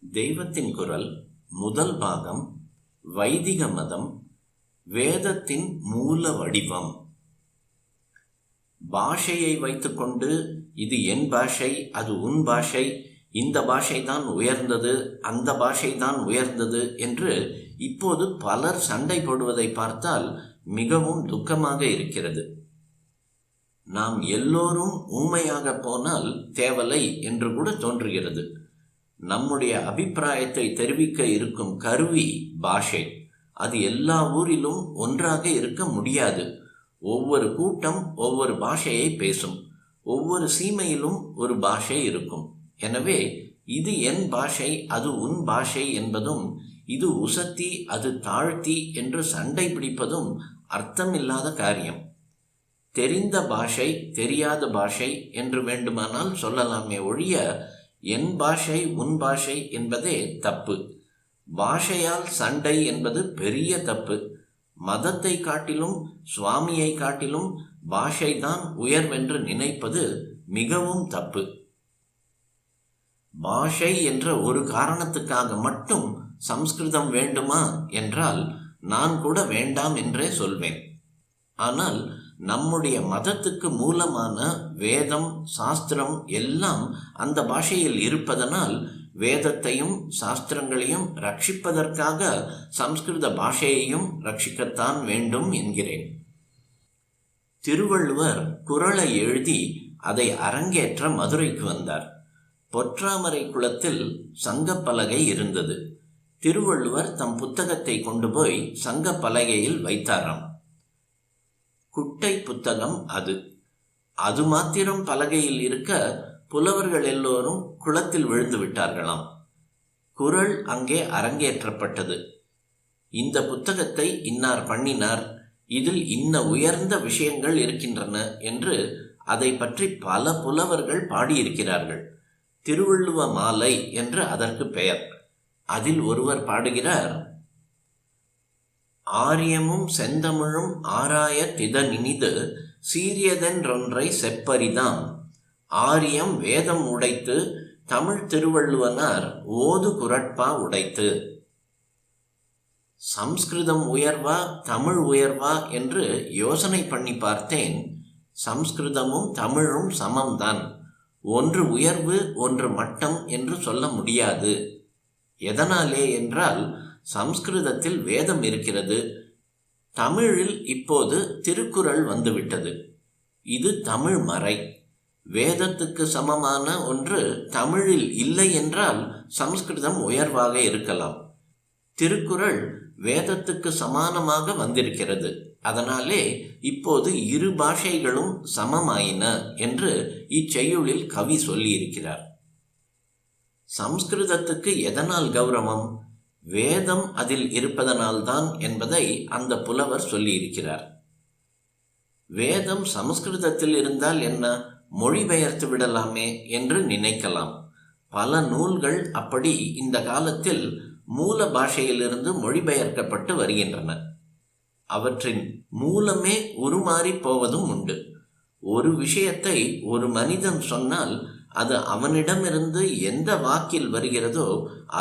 தெய்வத்தின் குரல் முதல் பாகம். வைதிக மதம், வேதத்தின் மூல வடிவம். பாஷையை வைத்துக்கொண்டு இது என் பாஷை, அது உன் பாஷை, இந்த பாஷை தான் உயர்ந்தது, அந்த பாஷை தான் உயர்ந்தது என்று இப்போது பலர் சண்டை போடுவதை பார்த்தால் மிகவும் துக்கமாக இருக்கிறது. நாம் எல்லோரும் ஊமையாக போனால் தேவலை என்று கூட தோன்றுகிறது. நம்முடைய அபிப்பிராயத்தை தெரிவிக்க இருக்கும் கருவி பாஷை. அது எல்லா ஊரிலும் ஒன்றாக இருக்க முடியாது. ஒவ்வொரு கூட்டம் ஒவ்வொரு பாஷையை பேசும். ஒவ்வொரு சீமையிலும் ஒரு பாஷை இருக்கும். எனவே இது என் பாஷை, அது உன் பாஷை என்பதும், இது உசத்தி அது தாழ்த்தி என்று சண்டை பிடிப்பதும் அர்த்தமில்லாத காரியம். தெரிந்த பாஷை தெரியாத பாஷை என்று வேண்டுமானால் சொல்லலாமே ஒழிய என் பாஷை உன் பாஷை என்பதே தப்பு. பாஷையால் சண்டை என்பது பெரிய தப்பு. மதத்தை காட்டிலும் சுவாமியை காட்டிலும் பாஷைதான் உயர்வென்று நினைப்பது மிகவும் தப்பு. பாஷை என்ற ஒரு காரணத்துக்காக மட்டும் சம்ஸ்கிருதம் வேண்டுமா என்றால் நான் கூட வேண்டாம் என்றே சொல்வேன். ஆனால் நம்முடைய மதத்துக்கு மூலமான வேதம் சாஸ்திரம் எல்லாம் அந்த பாஷையில் இருப்பதனால் வேதத்தையும் சாஸ்திரங்களையும் ரட்சிப்பதற்காக சம்ஸ்கிருத பாஷையையும் ரட்சிக்கத்தான் வேண்டும் என்கிறேன். திருவள்ளுவர் குறளை எழுதி அதை அரங்கேற்ற மதுரைக்கு வந்தார். பொற்றாமரை குளத்தில் சங்கப்பலகை இருந்தது. திருவள்ளுவர் தம் புத்தகத்தை கொண்டு போய் சங்கப்பலகையில் வைத்தாராம். குட்டை புத்தகம் அது மாத்திரம் பலகையில் இருக்க புலவர்கள் எல்லோரும் குளத்தில் விழுந்து விட்டார்களாம். குறள் அங்கே அரங்கேற்றப்பட்டது. இந்த புத்தகத்தை இன்னார் பண்ணினார், இதில் இன்ன உயர்ந்த விஷயங்கள் இருக்கின்றன என்று அதை பற்றி பல புலவர்கள் பாடியிருக்கிறார்கள். திருவள்ளுவ மாலை என்று அதற்கு பெயர். அதில் ஒருவர் பாடுகிறார்: ஆரியமும் செந்தமிழும் ஆராய திதனினிது சீரியதென்றொன்றை செப்பரிதாம் ஆரியம் வேதம் உடைத்து தமிழ் திருவள்ளுவனார் ஓது குரட்பா உடைத்து. சம்ஸ்கிருதம் உயர்வா தமிழ் உயர்வா என்று யோசனை பண்ணி பார்த்தேன். சம்ஸ்கிருதமும் தமிழும் சமம்தான். ஒன்று உயர்வு ஒன்று மட்டம் என்று சொல்ல முடியாது. எதனாலே என்றால் சம்ஸ்கிருதத்தில் வேதம் இருக்கிறது, தமிழில் இப்போது திருக்குறள் வந்துவிட்டது. இது தமிழ் மறை. வேதத்துக்கு சமமான ஒன்று தமிழில் இல்லை என்றால் சம்ஸ்கிருதம் உயர்வாக இருக்கலாம். திருக்குறள் வேதத்துக்கு சமானமாக வந்திருக்கிறது. அதனாலே இப்போது இரு பாஷைகளும் சமமாயின என்று இச்செய்யுளில் கவி சொல்லியிருக்கிறார். சம்ஸ்கிருதத்துக்கு எதனால் கௌரவம்? வேதம் அதில் இருப்பதனால்தான் என்பதை அந்த புலவர் சொல்லியிருக்கிறார். வேதம் சமஸ்கிருதத்தில் இருந்தால் என்ன, மொழிபெயர்த்து விடலாமே என்று நினைக்கலாம். பல நூல்கள் அப்படி இந்த காலத்தில் மூல பாஷையிலிருந்து மொழிபெயர்க்கப்பட்டு வருகின்றன. அவற்றின் மூலமே உருமாறி போவதும் உண்டு. ஒரு விஷயத்தை ஒரு மனிதன் சொன்னால் அது அவனிடமிருந்து எந்த வாக்கில் வருகிறதோ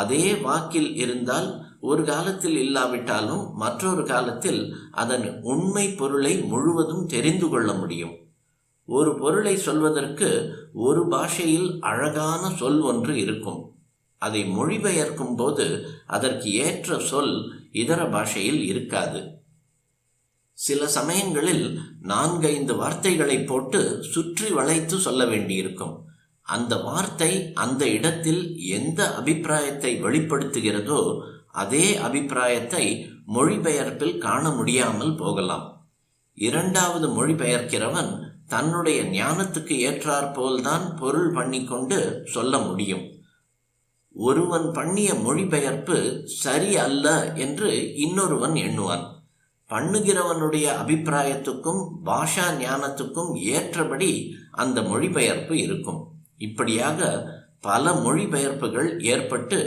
அதே வாக்கில் இருந்தால் ஒரு காலத்தில் இல்லாவிட்டாலும் மற்றொரு காலத்தில் அதன் உண்மை பொருளை முழுவதும் தெரிந்து கொள்ள முடியும். ஒரு பொருளை சொல்வதற்கு ஒரு பாஷையில் அழகான சொல் ஒன்று இருக்கும். அதை மொழிபெயர்க்கும் போது அதற்கு ஏற்ற சொல் இதர பாஷையில் இருக்காது. சில சமயங்களில் 4-5 வார்த்தைகளை போட்டு சுற்றி வளைத்து சொல்ல வேண்டியிருக்கும். அந்த வார்த்தை அந்த இடத்தில் எந்த அபிப்பிராயத்தை வெளிப்படுத்துகிறதோ அதே அபிப்பிராயத்தை மொழிபெயர்ப்பில் காண முடியாமல் போகலாம். இரண்டாவது மொழிபெயர்க்கிறவன் தன்னுடைய ஞானத்துக்கு ஏற்றாற்போல்தான் பொருள் பண்ணிக்கொண்டு சொல்ல முடியும். ஒருவன் பண்ணிய மொழிபெயர்ப்பு சரி அல்ல என்று இன்னொருவன் எண்ணுவான். பண்ணுகிறவனுடைய அபிப்பிராயத்துக்கும் பாஷா ஞானத்துக்கும் ஏற்றபடி அந்த மொழிபெயர்ப்பு இருக்கும். இப்படியாக பல மொழிபெயர்ப்புகள் ஏற்பட்டு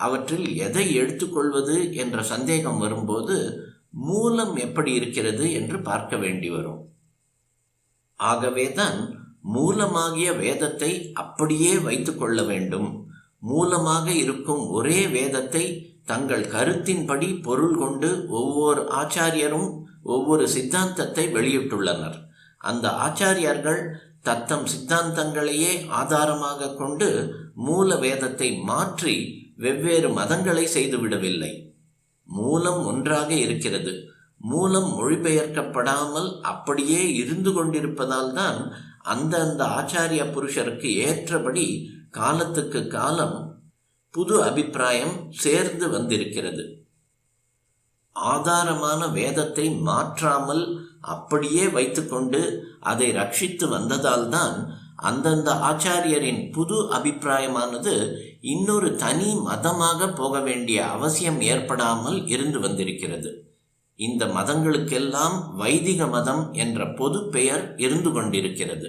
அவற்றில் எதை எடுத்துக்கொள்வது என்ற சந்தேகம் வரும்போது மூலம் எப்படி இருக்கிறது என்று பார்க்க வேண்டி வரும். ஆகவேதான் மூலமாகிய வேதத்தை அப்படியே வைத்து கொள்ள வேண்டும். மூலமாக இருக்கும் ஒரே வேதத்தை தங்கள் கருத்தின்படி பொருள் கொண்டு ஒவ்வொரு ஆச்சாரியரும் ஒவ்வொரு சித்தாந்தத்தை வெளியிட்டுள்ளனர். அந்த ஆச்சாரியர்கள் தத்தம் சித்தாந்தங்களையே ஆதாரமாக கொண்டு மூல வேதத்தை மாற்றி வெவ்வேறு மதங்களை செய்துவிடவில்லை. மூலம் ஒன்றாக இருக்கிறது. மூலம் மொழிபெயர்க்கப்படாமல் அப்படியே இருந்து கொண்டிருப்பதால் தான் அந்தந்த ஆச்சாரிய புருஷருக்கு ஏற்றபடி காலத்துக்கு காலம் புது அபிப்பிராயம் சேர்ந்து வந்திருக்கிறது. ஆதாரமான வேதத்தை மாற்றாமல் அப்படியே வைத்துக்கொண்டு அதை ரட்சித்து வந்ததால் தான் அந்தந்த ஆச்சாரியரின் புது அபிப்பிராயமானது இன்னொரு தனி மதமாக போக வேண்டிய அவசியம் ஏற்படாமல் இருந்து வந்திருக்கிறது. இந்த மதங்களுக்கெல்லாம் வைதிக மதம் என்ற பொது பெயர் இருந்து கொண்டிருக்கிறது.